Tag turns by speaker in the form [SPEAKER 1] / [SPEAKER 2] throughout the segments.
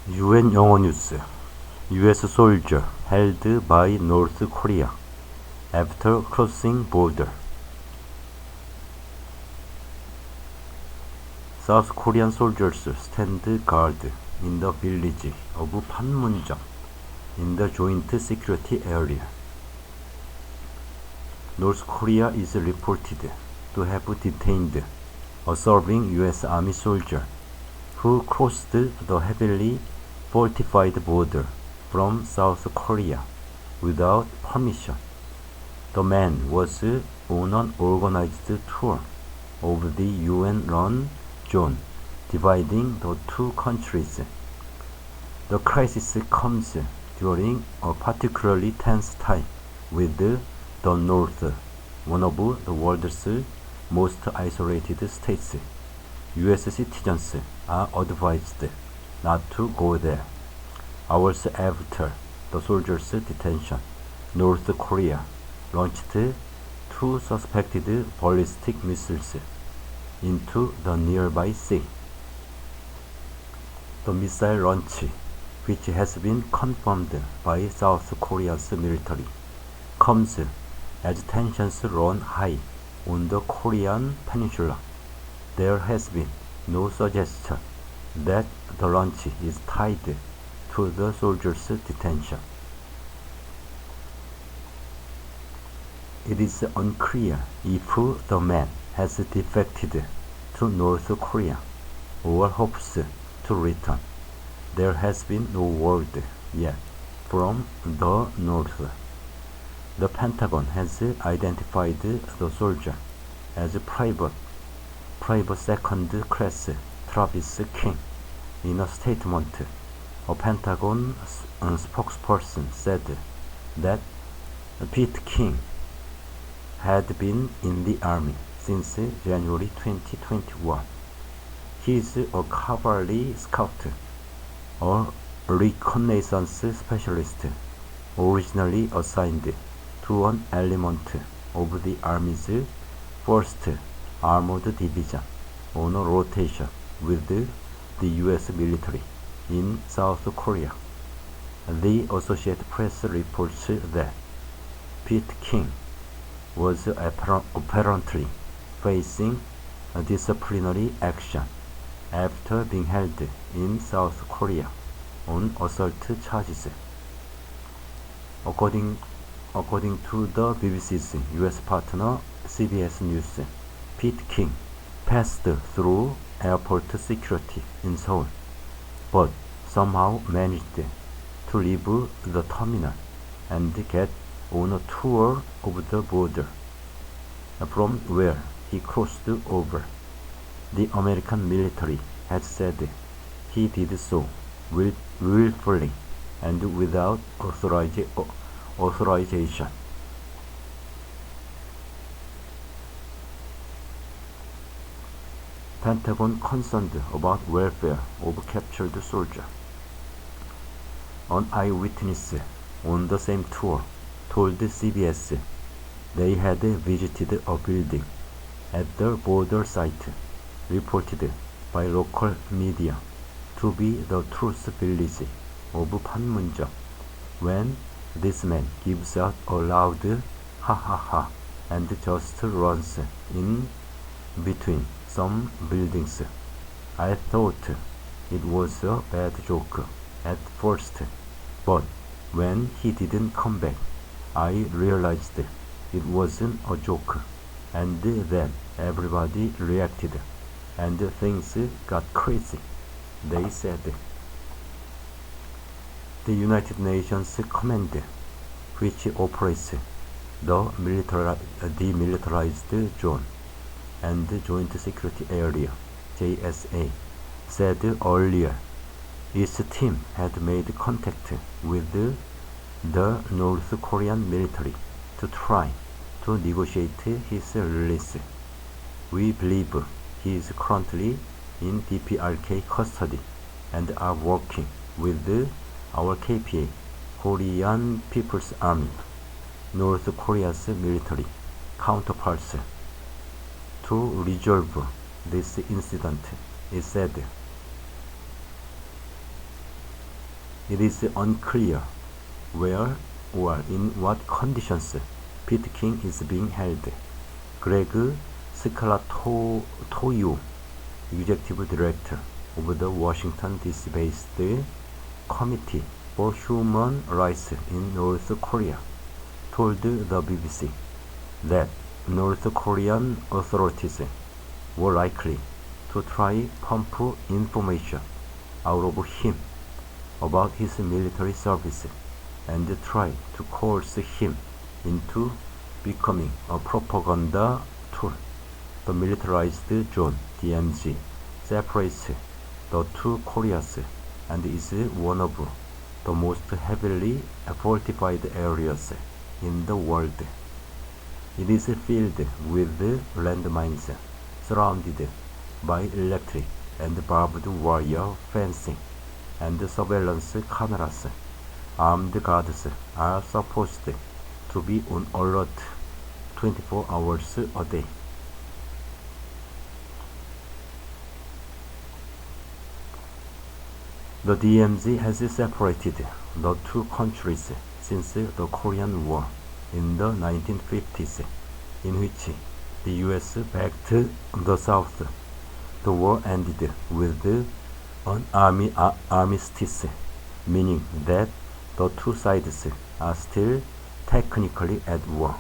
[SPEAKER 1] UN 영어뉴스 US soldier held by North Korea after crossing border. South Korean soldiers stand guard in the village of Panmunjom in the joint security area. North Korea is reported to have detained a serving US Army soldier who crossed the heavily fortified border from South Korea without permission. The man was on an organized tour of the UN-run zone dividing the two countries. The crisis comes during a particularly tense time with the North, one of the world's most isolated states. US citizens are advised not to go there. Hours after the soldiers' detention, North Korea launched two suspected ballistic missiles into the nearby sea. The missile launch, which has been confirmed by South Korea's military, comes as tensions run high on the Korean peninsula. There has been no suggestion that the launch is tied to the soldiers' detention. It is unclear if the man has defected to North Korea or hopes to return. There has been no word yet from the North. The Pentagon has identified the soldier as Private Second Class Travis King. In a statement, a Pentagon spokesperson said that Pete King had been in the Army since January 2021. He is a cavalry scout, a reconnaissance specialist, originally assigned to an element of the Army's 1st Armored Division on a rotation with the US military in South Korea. The Associated Press reports that Pete King was apparently facing a disciplinary action after being held in South Korea on assault charges. According to the BBC's US partner CBS News, Pete King passed through airport security in Seoul, but somehow managed to leave the terminal and get on a tour of the border from where he crossed over. The American military has said he did so willfully and without authorization. Pentagon concerned about welfare of captured soldier. An eyewitness on the same tour told CBS they had visited a building at the border site reported by local media to be the Truth Village of Panmunjom when this man gives out a loud ha ha ha and just runs in between some buildings. I thought it was a bad joke at first, but when he didn't come back, I realized it wasn't a joke, and then everybody reacted, and things got crazy, they said. The United Nations Command, which operates the demilitarized zone and Joint Security Area (JSA), said earlier its team had made contact with the North Korean military to try to negotiate his release. We believe he is currently in DPRK custody and are working with our KPA, Korean People's Army, North Korea's military counterparts, to resolve this incident, it said. It is unclear where or in what conditions Peking is being held. Greg Scalatoio, Executive Director of the Washington DC-based Committee for Human Rights in North Korea, told the BBC that North Korean authorities were likely to try pump information out of him about his military service and try to coerce him into becoming a propaganda tool. The militarized zone DMZ separates the two Koreas and is one of the most heavily fortified areas in the world. It is filled with landmines, surrounded by electric and barbed wire fencing and surveillance cameras. Armed guards are supposed to be on alert 24 hours a day. The DMZ has separated the two countries since the Korean War in the 1950s, in which the US backed the South. The war ended with an armistice, meaning that the two sides are still technically at war.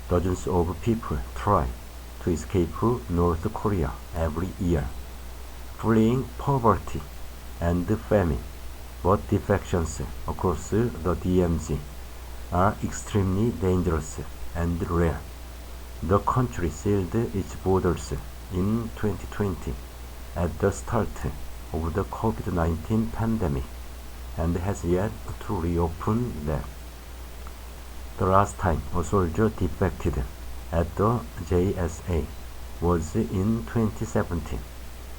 [SPEAKER 1] Dozens of people try to escape North Korea every year, fleeing poverty and famine, but defections across the DMZ are extremely dangerous and rare. The country sealed its borders in 2020 at the start of the COVID-19 pandemic and has yet to reopen them. The last time a soldier defected at the JSA was in 2017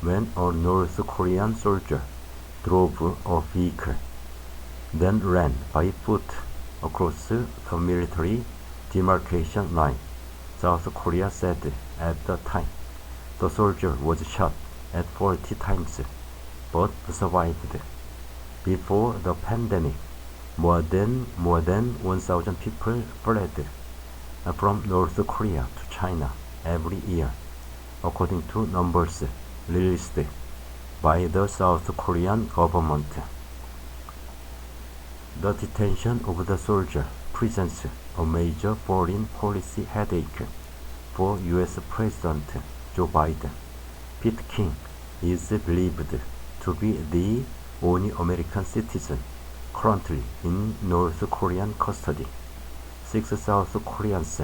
[SPEAKER 1] when a North Korean soldier drove a vehicle, then ran by foot across the military demarcation line. South Korea said at the time the soldier was shot at 40 times but survived. Before the pandemic, more than 1,000 people fled from North Korea to China every year, according to numbers released by the South Korean government. The detention of the soldier presents a major foreign policy headache for US President Joe Biden. Peking is believed to be the only American citizen currently in North Korean custody. 6 South Koreans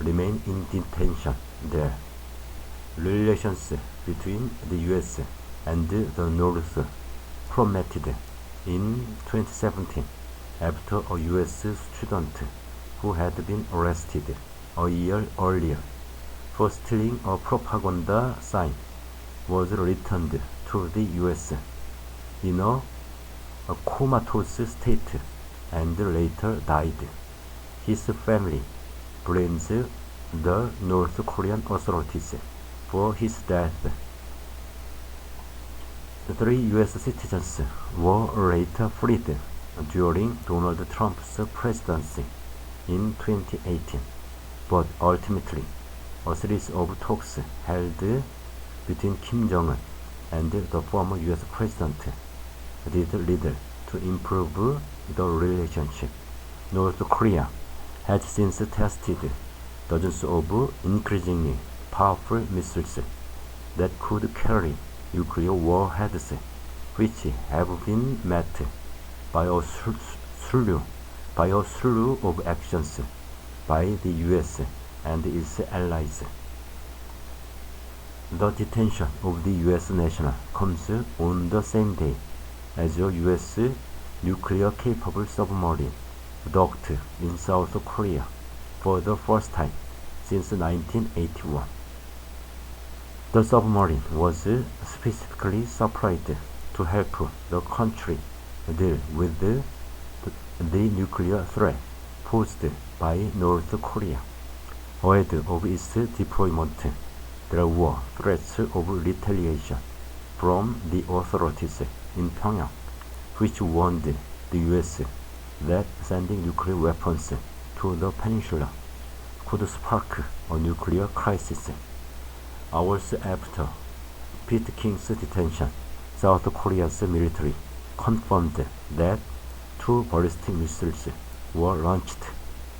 [SPEAKER 1] remain in detention there. Relations between the US and the North plummeted in 2017 after a US student who had been arrested a year earlier for stealing a propaganda sign was returned to the US in a comatose state and later died. His family blames the North Korean authorities for his death. The 3 US citizens were later freed during Donald Trump's presidency in 2018, but ultimately a series of talks held between Kim Jong-un and the former US president did little to improve the relationship. North Korea has since tested dozens of increasingly powerful missiles that could carry nuclear warheads, which have been met by a slew of actions by the US and its allies. The detention of the US national comes on the same day as a US nuclear-capable submarine docked in South Korea for the first time since 1981. The submarine was specifically supplied to help the country deal with the nuclear threat posed by North Korea. Ahead of its deployment, there were threats of retaliation from the authorities in Pyongyang, which warned the US that sending nuclear weapons to the peninsula could spark a nuclear crisis. Hours after Pitoking's detention, South Korea's military confirmed that 2 ballistic missiles were launched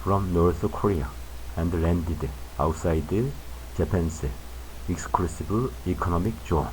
[SPEAKER 1] from North Korea and landed outside Japan's exclusive economic zone.